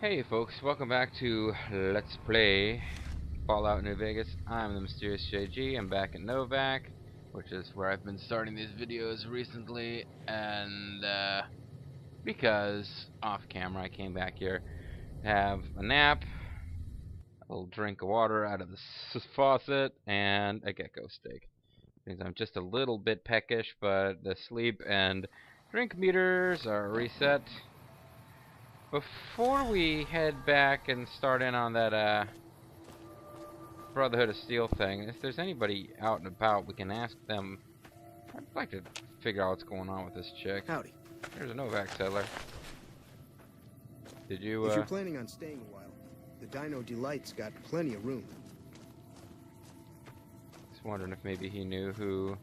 Hey folks, welcome back to Let's Play Fallout New Vegas. I'm the Mysterious JG. I'm back in Novak, which is where I've been starting these videos recently, and because off camera I came back here to have a nap, a little drink of water out of the faucet, and a gecko steak. Means I'm just a little bit peckish, but the sleep and drink meters are reset. Before we head back and start in on that Brotherhood of Steel thing, if there's anybody out and about, we can ask them. I'd like to figure out what's going on with this chick. Howdy. There's a Novak settler. Did you, If you're planning on staying a while, the Dino Delight's got plenty of room. Just wondering if maybe he knew who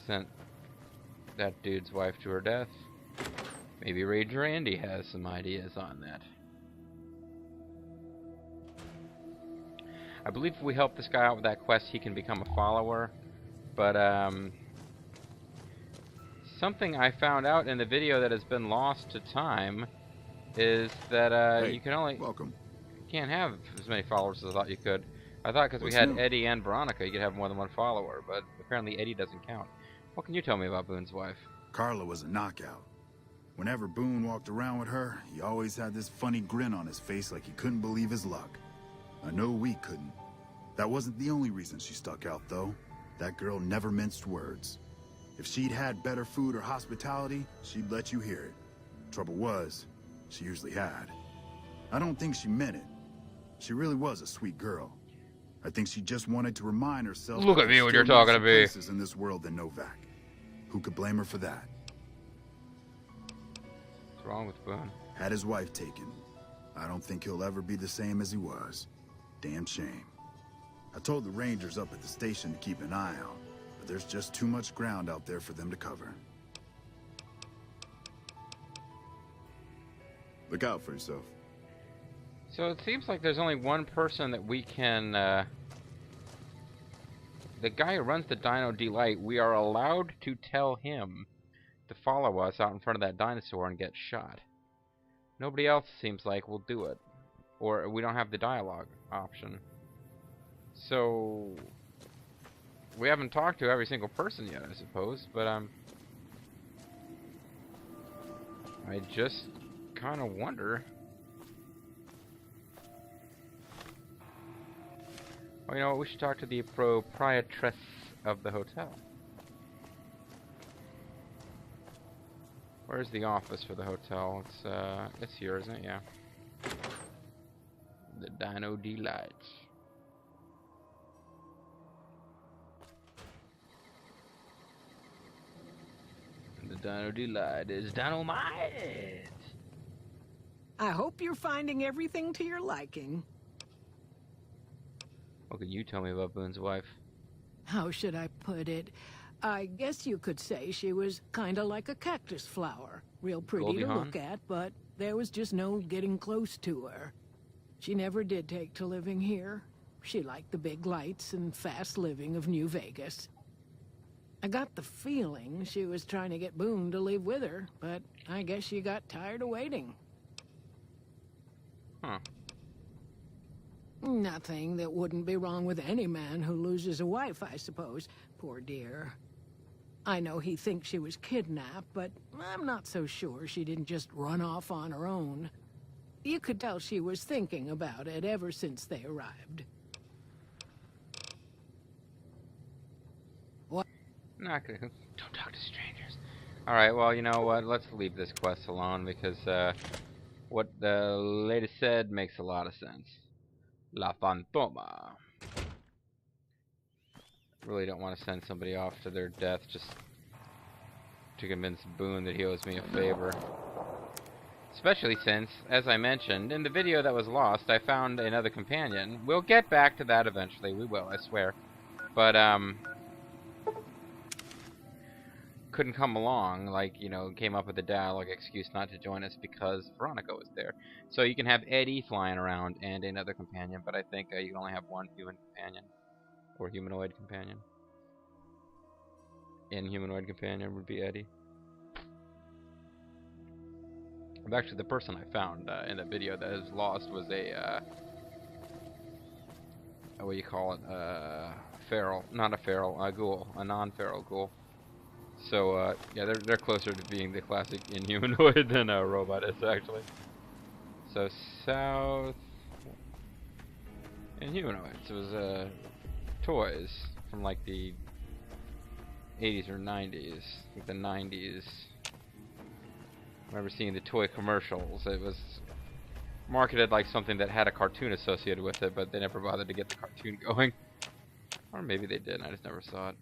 sent that dude's wife to her death. Maybe Rage Randy has some ideas on that. I believe if we help this guy out with that quest, he can become a follower. But, something I found out in the video that has been lost to time is that, hey, you can only... welcome. You can't have as many followers as I thought you could. I thought because we What's had new? Eddie and Veronica, you could have more than one follower, but apparently Eddie doesn't count. What can you tell me about Boone's wife? Carla was a knockout. Whenever Boone walked around with her, he always had this funny grin on his face like he couldn't believe his luck. I know we couldn't. That wasn't the only reason she stuck out, though. That girl never minced words. If she'd had better food or hospitality, she'd let you hear it. Trouble was, she usually had. I don't think she meant it. She really was a sweet girl. I think she just wanted to remind herself. Look at me when you're talking to me. Places in this world than Novak. Who could blame her for that? What's wrong with Boone? Had his wife taken. I don't think he'll ever be the same as he was. Damn shame. I told the Rangers up at the station to keep an eye out, but there's just too much ground out there for them to cover. Look out for yourself. So it seems like there's only one person that we can, the guy who runs the Dino Delight, we are allowed to tell him to follow us out in front of that dinosaur and get shot. Nobody else seems like will do it. Or we don't have the dialogue option. So we haven't talked to every single person yet, I suppose, but I just kind of wonder. Oh, you know what? We should talk to the proprietress of the hotel. Where's the office for the hotel? It's here, isn't it? Yeah. The Dino Delight. The Dino Delight is dynamite. I hope you're finding everything to your liking. What can you tell me about Boone's wife? How should I put it? I guess you could say she was kind of like a cactus flower. Real pretty Goldie to Hawn? look at, but there was just no getting close to her. She never did take to living here. She liked the big lights and fast living of New Vegas. I got the feeling she was trying to get Boone to live with her, but I guess she got tired of waiting. Huh. Nothing that wouldn't be wrong with any man who loses a wife, I suppose. Poor dear. I know he thinks she was kidnapped, but I'm not so sure she didn't just run off on her own. You could tell she was thinking about it ever since they arrived. What? Not gonna. Don't talk to strangers. Alright, well, you know what? Let's leave this quest alone because what the lady said makes a lot of sense. La Fantoma. Really don't want to send somebody off to their death just to convince Boone that he owes me a favor. Especially since, as I mentioned, in the video that was lost, I found another companion. We'll get back to that eventually. We will, I swear. But, couldn't come along, like, you know, came up with a dialogue excuse not to join us because Veronica was there. So you can have Eddie flying around and another companion, but I think you can only have one human companion. Or humanoid companion. Inhumanoid companion would be Eddie. Actually, the person I found in the video that is lost was a what do you call it? Feral, not a feral, a ghoul, a non-feral ghoul. So yeah, they're closer to being the classic inhumanoid than a robot is actually. So south inhumanoids. It was toys from like the 80s or 90s, like the 90s. I remember seeing the toy commercials. It was marketed like something that had a cartoon associated with it, but they never bothered to get the cartoon going. Or maybe they did, and I just never saw it.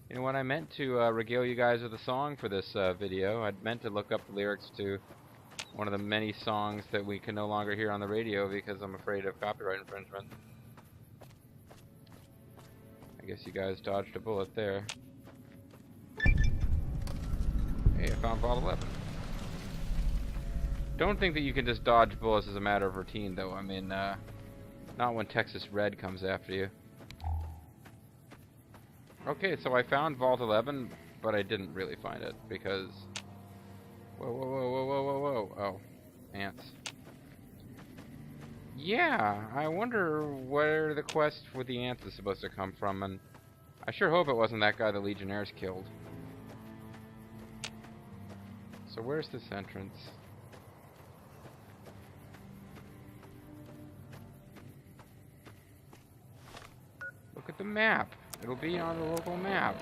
You know what, I meant to regale you guys with a song for this video. I'd meant to look up the lyrics to one of the many songs that we can no longer hear on the radio because I'm afraid of copyright infringement. I guess you guys dodged a bullet there. Hey, I found Vault 11. Don't think that you can just dodge bullets as a matter of routine, though. I mean, not when Texas Red comes after you. Okay, so I found Vault 11, but I didn't really find it because... Whoa, whoa, whoa, whoa, whoa, whoa, whoa. Oh, ants. Yeah, I wonder where the quest with the ants is supposed to come from, and I sure hope it wasn't that guy the Legionnaires killed. So where's this entrance? Look at the map. It'll be on the local map.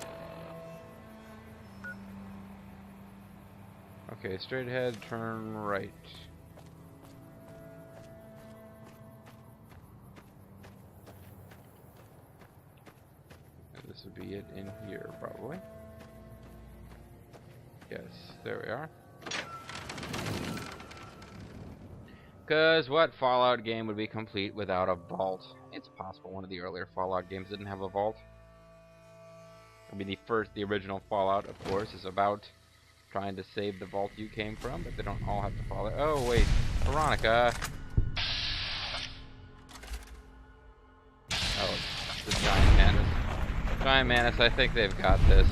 Okay, straight ahead, turn right. And this would be it in here, probably. Yes, there we are. Because what Fallout game would be complete without a vault? It's possible one of the earlier Fallout games didn't have a vault. I mean, the original Fallout, of course, is about trying to save the vault you came from, but they don't all have to follow. Oh, wait. Veronica. Oh, it's the giant mantis. Giant mantis, I think they've got this.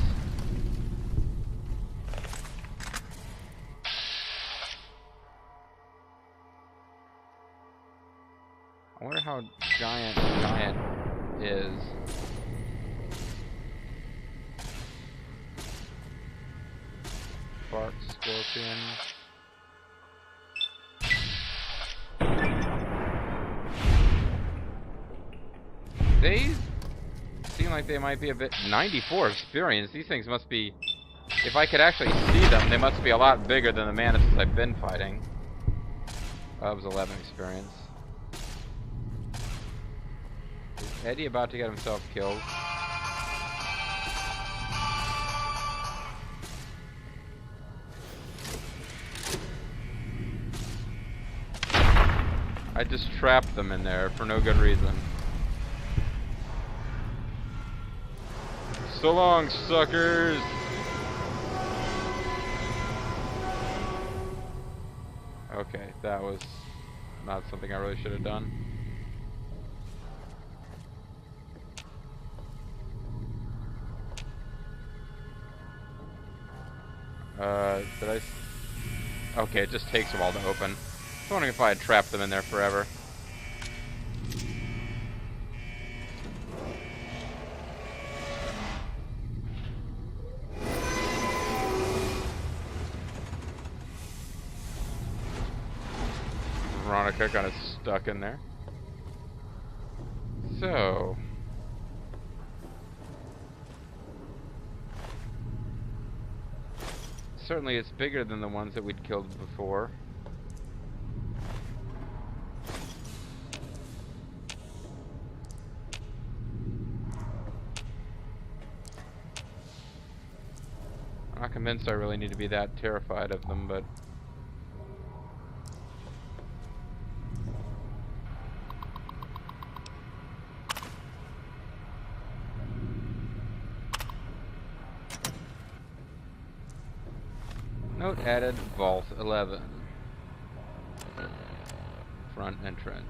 I wonder how giant is. Bark scorpion. They seem like they might be a bit... 94 experience. These things must be... If I could actually see them, they must be a lot bigger than the mantises I've been fighting. That was 11 experience. Is Eddie about to get himself killed? I just trapped them in there for no good reason. So long, suckers! Okay, that was not something I really should have done. Did I... Okay, it just takes a while to open. I was wondering if I had trapped them in there forever. Veronica kind of stuck in there. So... certainly it's bigger than the ones that we'd killed before. I'm not convinced I really need to be that terrified of them, but... Note added, Vault 11. Front entrance.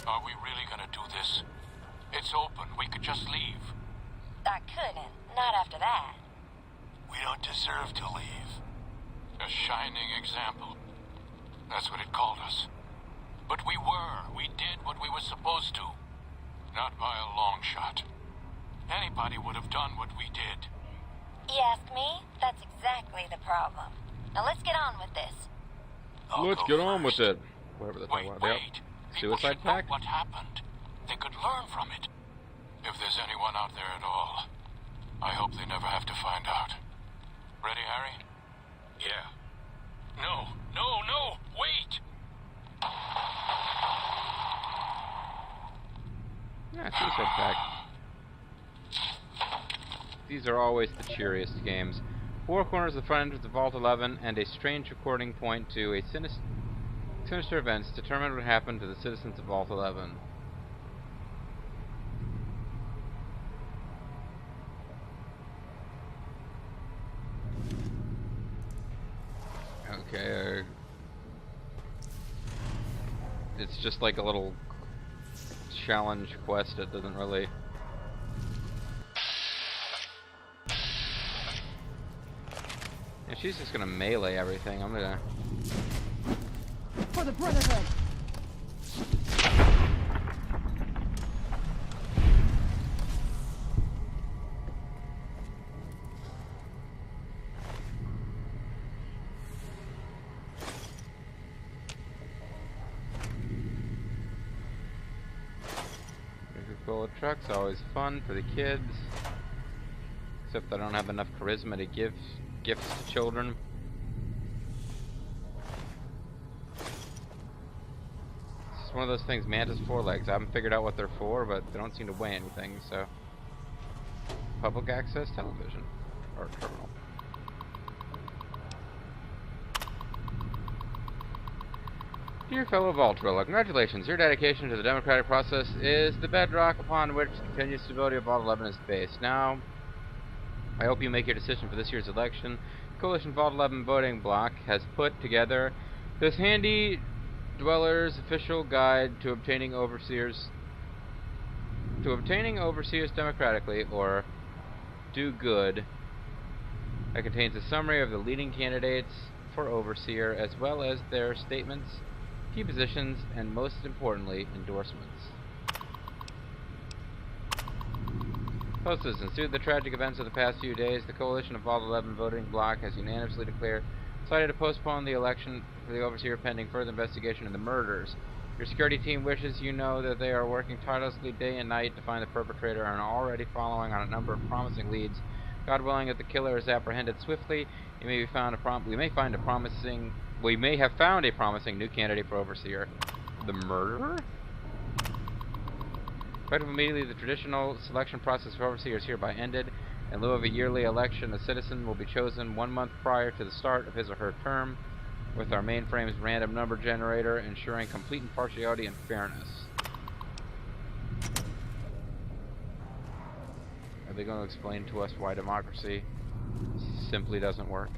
Are we really gonna do this? It's open. We could just leave. I couldn't. Not after that. We don't deserve to leave. A shining example. That's what it called us. But we were. We did what we were supposed to. Not by a long shot. Anybody would have done what we did. You ask me? That's exactly the problem. Now let's get on with this. Let's get on with it. Whatever the Wait, hell are they? wait. Suicide People should know pact? what happened. They could learn from it. If there's anyone out there at all, I hope they never have to find out. Ready, Harry? Yeah. No, no, no! Wait! Yeah, Suicide Pact. These are always the cheeriest games. Four corners of the front entrance of Vault 11 and a strange recording point to a sinister events determine what happened to the citizens of Vault 11. Okay, it's just like a little challenge quest. It doesn't really... Yeah, she's just gonna melee everything. I'm gonna... For the Brotherhood! Coca-Cola truck's always fun for the kids. Except I don't have enough charisma to give gifts to children. It's just one of those things, mantis forelegs. I haven't figured out what they're for, but they don't seem to weigh anything, so... Public access television. Or terminal. Dear fellow Vault Dweller, congratulations. Your dedication to the democratic process is the bedrock upon which the continued stability of Vault 11 is based. Now, I hope you make your decision for this year's election. Coalition Vault 11 voting block has put together this handy dweller's official guide to obtaining overseers democratically, or do good. It contains a summary of the leading candidates for overseer, as well as their statements, key positions, and most importantly, endorsements. Fellow citizens, due to the tragic events of the past few days, the Coalition of Vault 11 voting bloc has unanimously decided to postpone the election for the overseer pending further investigation of the murders. Your security team wishes you know that they are working tirelessly day and night to find the perpetrator and are already following on a number of promising leads. God willing, if the killer is apprehended swiftly, we may have found a promising new candidate for overseer. The murderer? Effective immediately, the traditional selection process for overseer is hereby ended. In lieu of a yearly election, a citizen will be chosen 1 month prior to the start of his or her term, with our mainframe's random number generator ensuring complete impartiality and fairness. Are they going to explain to us why democracy simply doesn't work?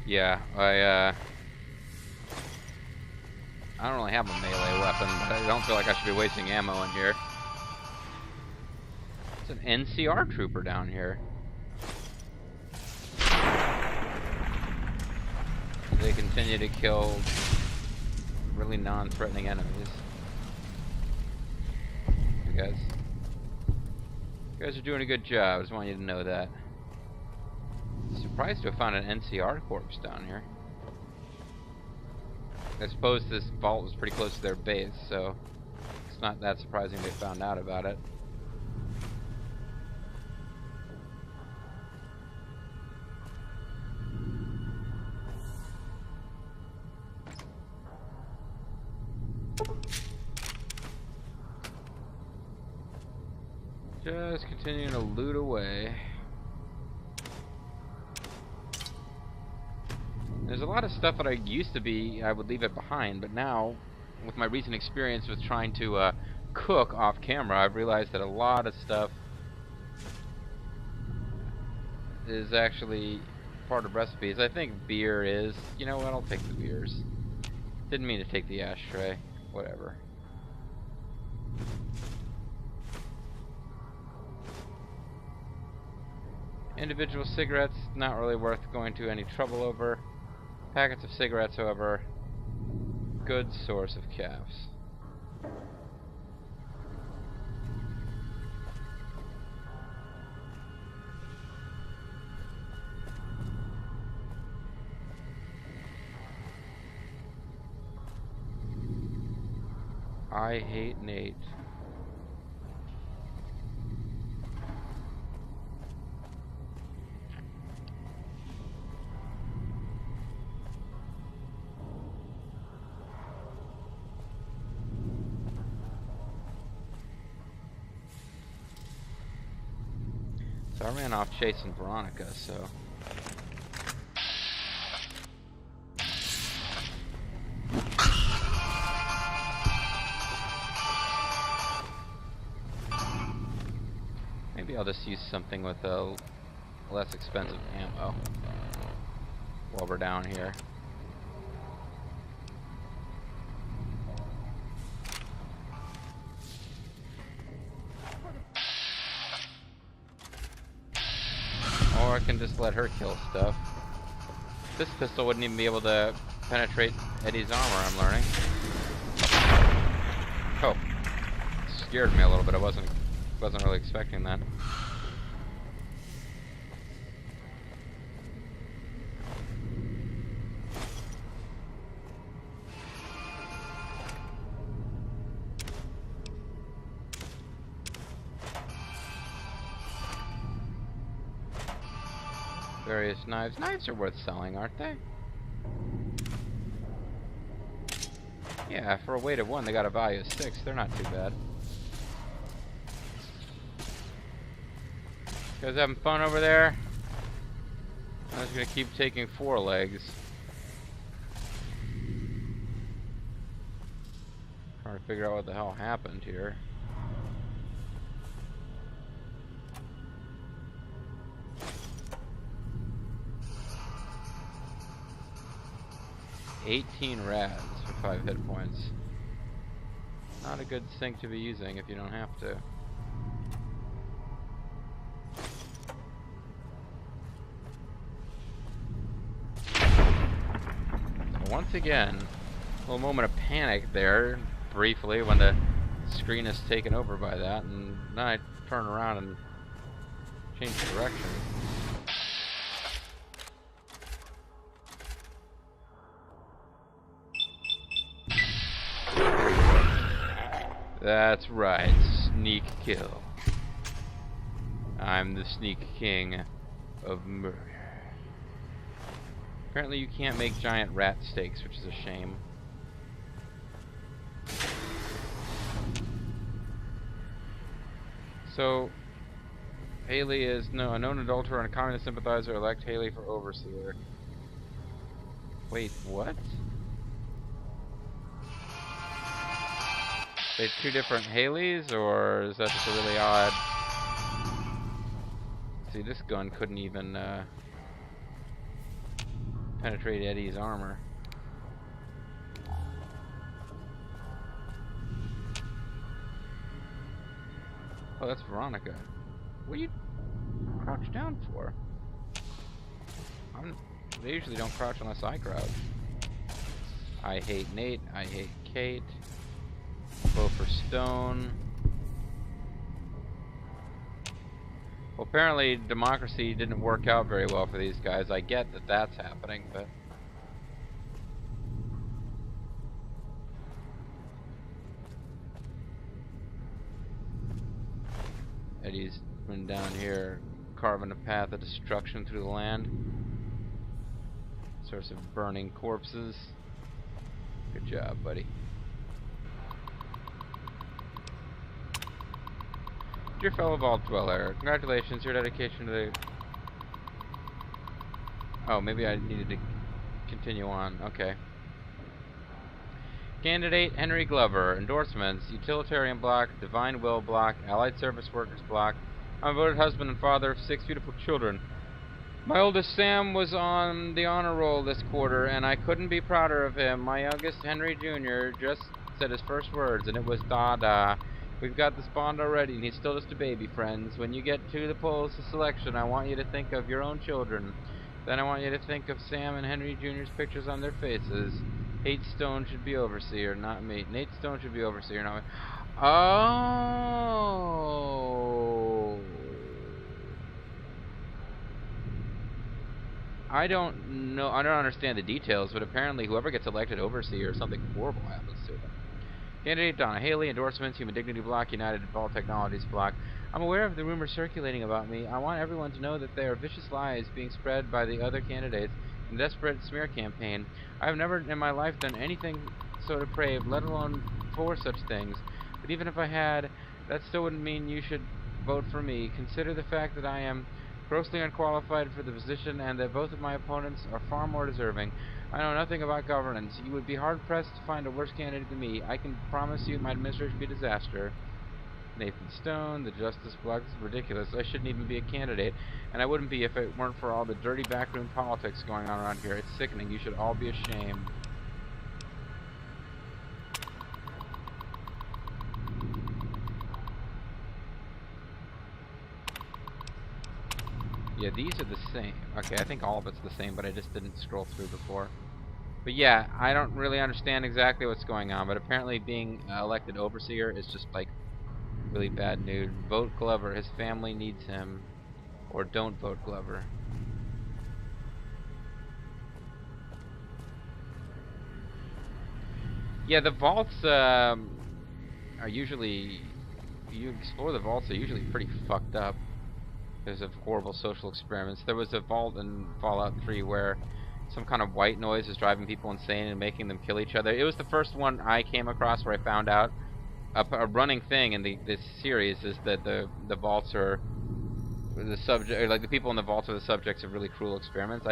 Yeah, I don't really have a melee weapon, but I don't feel like I should be wasting ammo in here. There's an NCR trooper down here. They continue to kill really non-threatening enemies. You guys are doing a good job. I just want you to know that. Surprised to have found an NCR corpse down here. I suppose this vault was pretty close to their base, so it's not that surprising they found out about it. Just continuing to loot away. There's a lot of stuff that I used to be, I would leave it behind, but now, with my recent experience with trying to cook off camera, I've realized that a lot of stuff is actually part of recipes. I think beer is. You know what? I'll take the beers. Didn't mean to take the ashtray. Whatever. Individual cigarettes, not really worth going to any trouble over. Packets of cigarettes, however, good source of calves. I hate Nate. So I ran off chasing Veronica, so... Maybe I'll just use something with a less expensive ammo while we're down here. Or I can just let her kill stuff. This pistol wouldn't even be able to penetrate Eddie's armor, I'm learning. Oh. Scared me a little bit. I wasn't really expecting that. Various knives. Knives are worth selling, aren't they? Yeah, for a weight of 1, they got a value of 6. They're not too bad. You guys having fun over there? I'm just gonna keep taking 4 legs. Trying to figure out what the hell happened here. $18 rads for 5 hit points. Not a good sink to be using if you don't have to. So once again, a little moment of panic there, briefly, when the screen is taken over by that, and then I turn around and change direction. That's right, sneak kill. I'm the sneak king of murder. Apparently you can't make giant rat steaks, which is a shame. So, Haley is a known adulterer and a communist sympathizer. Elect Haley for overseer. Wait, what? They 2 different Haleys, or is that just a really odd... See, this gun couldn't even penetrate Eddie's armor. Oh, that's Veronica. What are you crouched down for? They usually don't crouch unless I crouch. I hate Nate. I hate Kate. Go for stone. Well, apparently democracy didn't work out very well for these guys. I get that that's happening, but... Eddie's been down here carving a path of destruction through the land. Source of burning corpses. Good job, buddy. Dear fellow vault dweller, congratulations, your dedication to the... Oh, maybe I needed to continue on. Okay. Candidate Henry Glover. Endorsements: Utilitarian block, Divine Will block, Allied Service Workers block. I'm a voted husband and father of 6 beautiful children. My oldest Sam was on the honor roll this quarter, and I couldn't be prouder of him. My youngest Henry Jr. just said his first words, and it was "Dada." We've got this bond already, and he's still just a baby, friends. When you get to the polls of selection, I want you to think of your own children. Then I want you to think of Sam and Henry Jr.'s pictures on their faces. Nate Stone should be overseer, not me. Nate Stone should be overseer, not me. Oh. I don't know. I don't understand the details, but apparently whoever gets elected overseer, something horrible happens to them. Candidate Donna Haley. Endorsements: Human Dignity block, United Vault Technologies block. I'm aware of the rumors circulating about me. I want everyone to know that they are vicious lies being spread by the other candidates in a desperate smear campaign. I have never in my life done anything so depraved, let alone 4 such things. But even if I had, that still wouldn't mean you should vote for me. Consider the fact that I am grossly unqualified for the position, and that both of my opponents are far more deserving. I know nothing about governance. You would be hard-pressed to find a worse candidate than me. I can promise you my administration would be a disaster. Nathan Stone, the Justice Block. This is ridiculous. I shouldn't even be a candidate, and I wouldn't be if it weren't for all the dirty backroom politics going on around here. It's sickening. You should all be ashamed. Yeah, these are the same. Okay, I think all of it's the same, but I just didn't scroll through before. But yeah, I don't really understand exactly what's going on, but apparently being elected overseer is just like really bad news. Vote Glover. His family needs him. Or don't vote Glover. Yeah, the vaults are usually... You explore the vaults, are usually pretty fucked up. Because of horrible social experiments. There was a vault in Fallout 3 where some kind of white noise is driving people insane and making them kill each other. It was the first one I came across where I found out a running thing in this series is that the vaults are the subject, or like the people in the vaults are the subjects of really cruel experiments.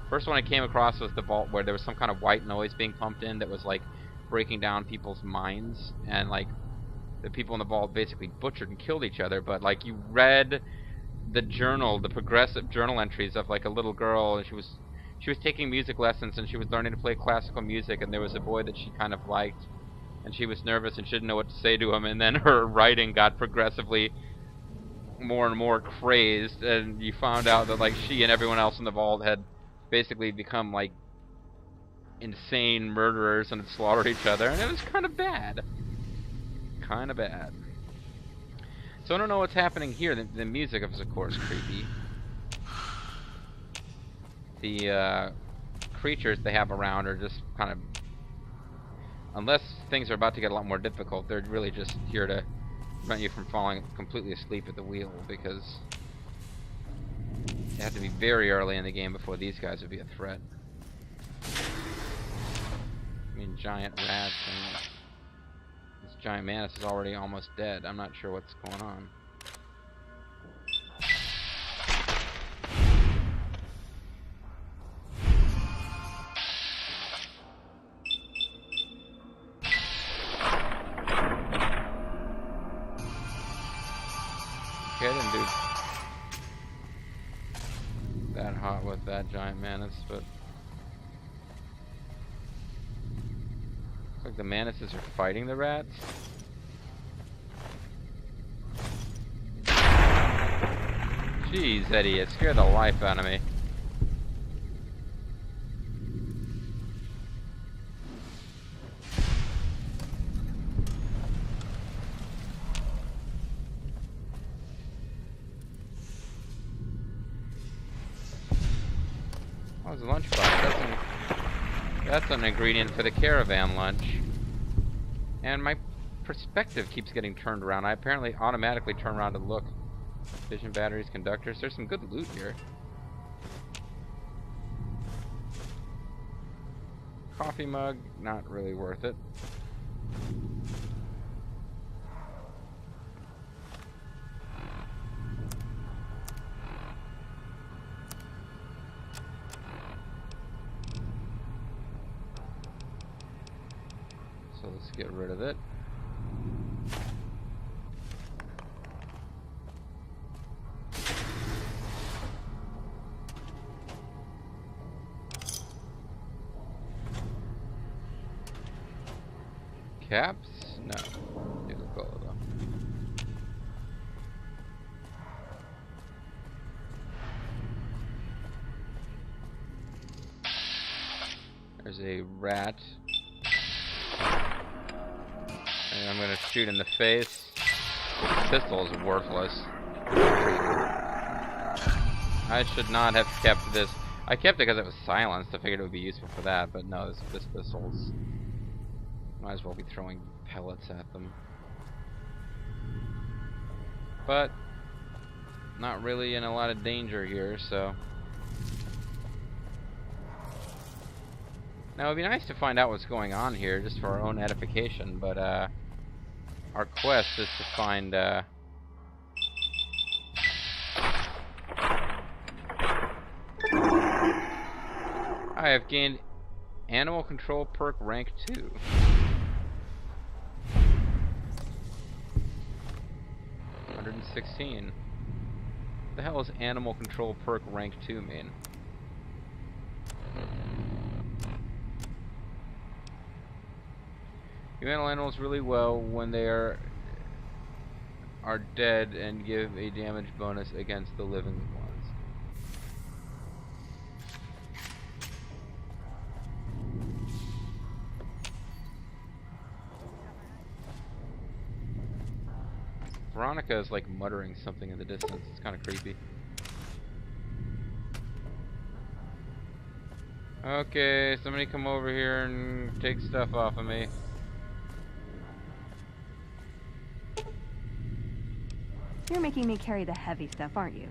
First one I came across was the vault where there was some kind of white noise being pumped in that was like breaking down people's minds, and like the people in the vault basically butchered and killed each other. But like you read the journal, the progressive journal entries of like a little girl, and she was taking music lessons, and she was learning to play classical music, and there was a boy that she kind of liked, and she was nervous and she didn't know what to say to him, and then her writing got progressively more and more crazed, and you found out that like she and everyone else in the vault had basically become like insane murderers and had slaughtered each other, and it was kind of bad. So I don't know what's happening here. The music is, of course, creepy. The creatures they have around are just kind of... Unless things are about to get a lot more difficult, they're really just here to prevent you from falling completely asleep at the wheel, because you have to be very early in the game before these guys would be a threat. I mean, giant rats and... This giant mantis is already almost dead. I'm not sure what's going on. Okay, I didn't do that hot with that giant mantis, but... Looks like the mantises are fighting the rats. Jeez, Eddie, it scared the life out of me. Oh, it's a lunchbox. That's an ingredient for the caravan lunch. And my perspective keeps getting turned around. I apparently automatically turn around to look. Vision batteries, conductors. There's some good loot here. Coffee mug, not really worth it. Let's get rid of it. Caps? No. Coca-Cola though. There's a rat. And I'm gonna shoot in the face. This pistol is worthless. I should not have kept this. I kept it because it was silenced. I figured it would be useful for that, but no, this pistol's... Might as well be throwing pellets at them. But not really in a lot of danger here, so... Now, it would be nice to find out what's going on here, just for our own edification, but, our quest is to find, I have gained Animal Control perk rank 2. $116. What the hell does Animal Control perk rank 2 mean? You handle animals really well when they are dead and give a damage bonus against the living ones. Veronica is like muttering something in the distance. It's kind of creepy. Okay, somebody come over here and take stuff off of me. You're making me carry the heavy stuff, aren't you?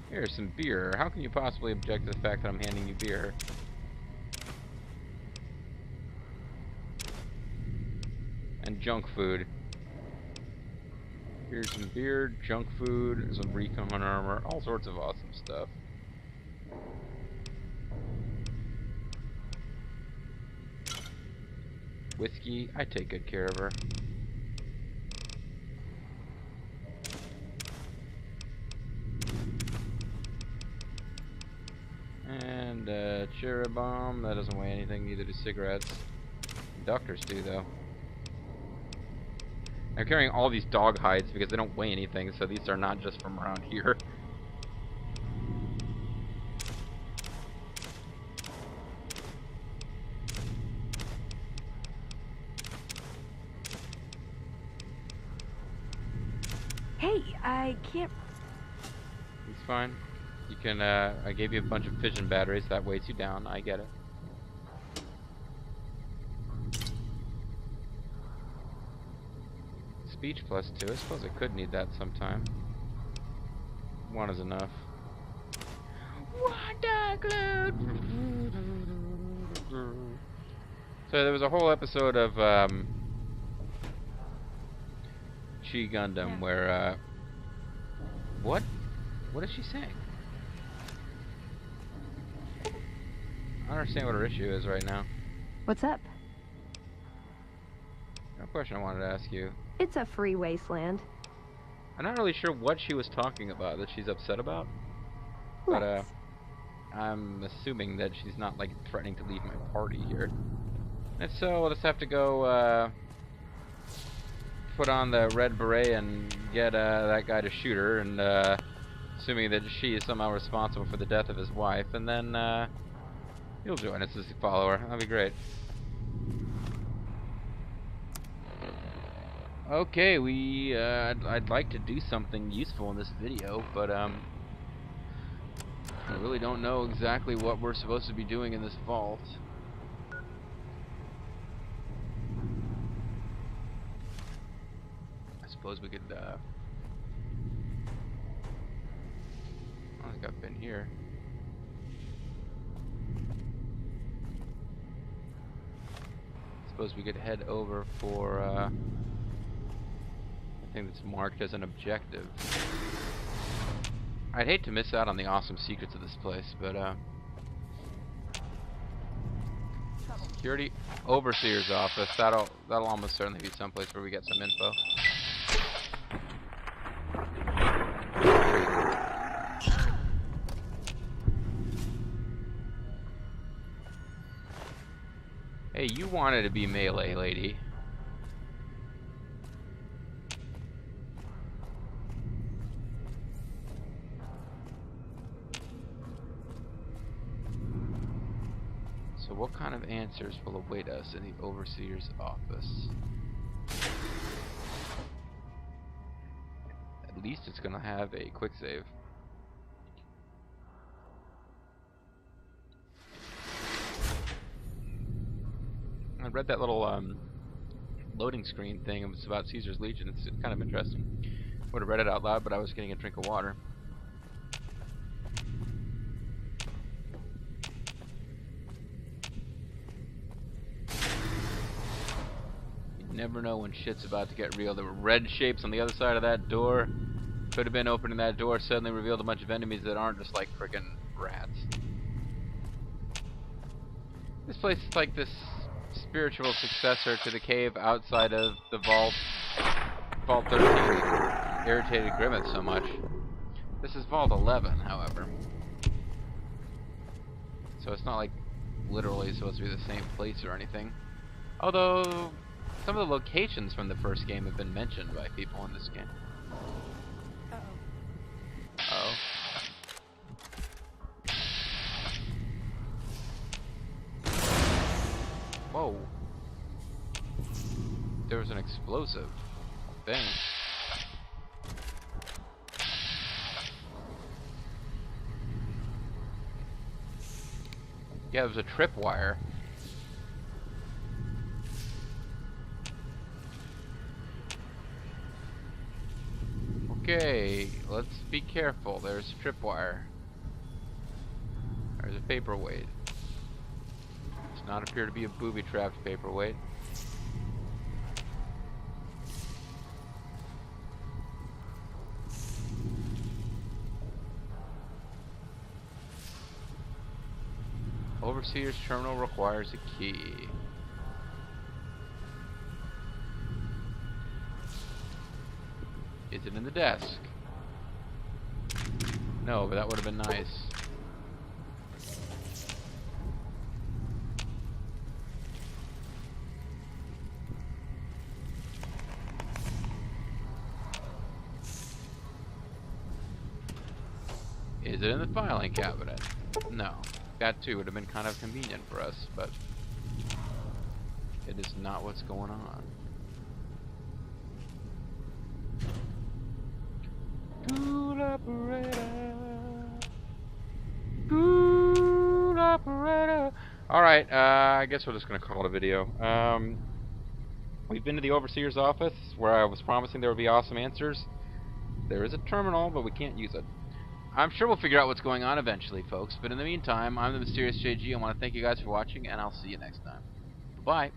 Here's some beer. How can you possibly object to the fact that I'm handing you beer? And junk food. Here's some beer, junk food, some recon armor, all sorts of awesome stuff. Whiskey, I take good care of her. And cherry bomb, that doesn't weigh anything, neither do cigarettes. Doctors do though. I'm carrying all these dog hides because they don't weigh anything, so these are not just from around here. Hey, I can't... It's fine. You can, I gave you a bunch of fission batteries, that weights you down, I get it. Speech plus 2, I suppose I could need that sometime. 1 is enough. So there was a whole episode of, Chi Gundam where, what? What is she saying? I don't understand what her issue is right now. What's up? No question I wanted to ask you. It's a free wasteland. I'm not really sure what she was talking about that she's upset about. But, Let's. I'm assuming that she's not, like, threatening to leave my party here. If so, we'll just have to go, put on the red beret and get, that guy to shoot her, and, assuming that she is somehow responsible for the death of his wife, and then, you'll join us as a follower. That'd be great. Okay, I'd like to do something useful in this video, but, I really don't know exactly what we're supposed to be doing in this vault. I suppose we could, I don't think I've been here. Suppose we could head over for, Anything that's marked as an objective. I'd hate to miss out on the awesome secrets of this place, but Security Overseer's office. That'll almost certainly be someplace where we get some info. Hey, you wanted to be melee, lady. So what kind of answers will await us in the Overseer's office? At least it's gonna have a quick save. I read that little loading screen thing. It was about Caesar's Legion. It's kind of interesting. Would have read it out loud, but I was getting a drink of water. You never know when shit's about to get real. There were red shapes on the other side of that door. Could have been opening that door, suddenly revealed a bunch of enemies that aren't just like frickin' rats. This place is like this spiritual successor to the cave outside of the vault. Vault 13 irritated Grimmett so much. This is Vault 11, however. So it's not like literally supposed to be the same place or anything. Although some of the locations from the first game have been mentioned by people in this game. Uh-oh. Whoa. There was an explosive thing. Yeah, it was a tripwire. Okay, let's be careful. There's a tripwire. There's a paperweight. Does not appear to be a booby-trapped paperweight. Overseer's terminal requires a key. Is it in the desk? No, but that would have been nice. Is it in the filing cabinet? No. That too would have been kind of convenient for us, but it is not what's going on. Good operator. Good operator. Alright, I guess we're just going to call it a video. We've been to the Overseer's office, where I was promising there would be awesome answers. There is a terminal, but we can't use it. I'm sure we'll figure out what's going on eventually, folks. But in the meantime, I'm the Mysterious JG. I want to thank you guys for watching, and I'll see you next time. Bye.